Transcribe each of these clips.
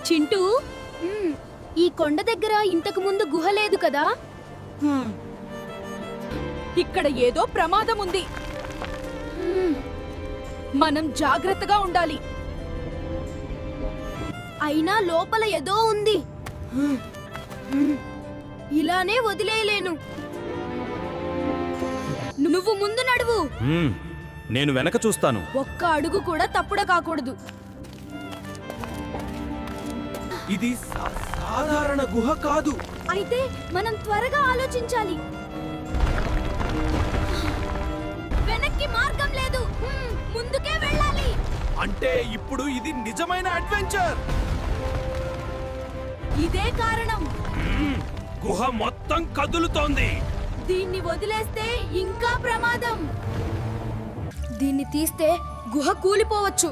చింటూ, ఈ కొండ దగ్గర ఇంతకు ముందు గుహ లేదు కదా? ఇక్కడ ఏదో ప్రమాదం ఉంది. మనం జాగ్రత్తగా ఉండాలి. అయినా లోపల ఏదో ఉంది. ఇలానే వదిలేయలేను. నువ్వు ముందు నడువు. నేను వెనక చూస్తాను. ఒక్క అడుగు కూడా తప్పుడ కాకూడదు. ఇది సాధారణ గుహ కాదు. అయితే మనం త్వరగా ఆలోచించాలి. వెనక్కి మార్గం లేదు, ముందుకే వెళ్ళాలి. అంటే ఇప్పుడు ఇది నిజమైన అడ్వెంచర్. ఇదే కారణం. గుహ మొత్తం కదులుతోంది. దీన్ని వదిలేస్తే ఇంకా ప్రమాదం. దీన్ని తీస్తే గుహ కూలిపోవచ్చు.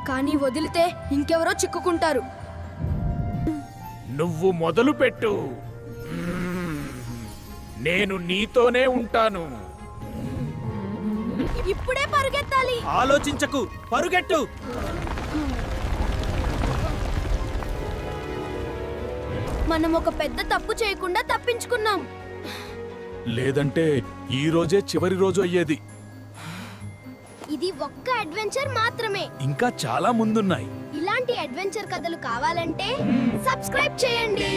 కానీ వదిలితే ఇంకెవరో చిక్కుకుంటారు. నువ్వు మొదలు పెట్టు, నేను నీతోనే ఉంటాను. ఇప్పుడే పరుగెత్తాలి. ఆలోచించకు, పరుగెట్టు. మనం ఒక పెద్ద తప్పు చేయకుండా తప్పించుకున్నాం. లేదంటే ఈ రోజే చివరి రోజు అయ్యేది. ఇది ఒక్క అడ్వెంచర్ మాత్రమే. ఇంకా చాలా ముందున్నాయి. ఇలాంటి అడ్వెంచర్ కథలు కావాలంటే సబ్స్క్రైబ్ చేయండి.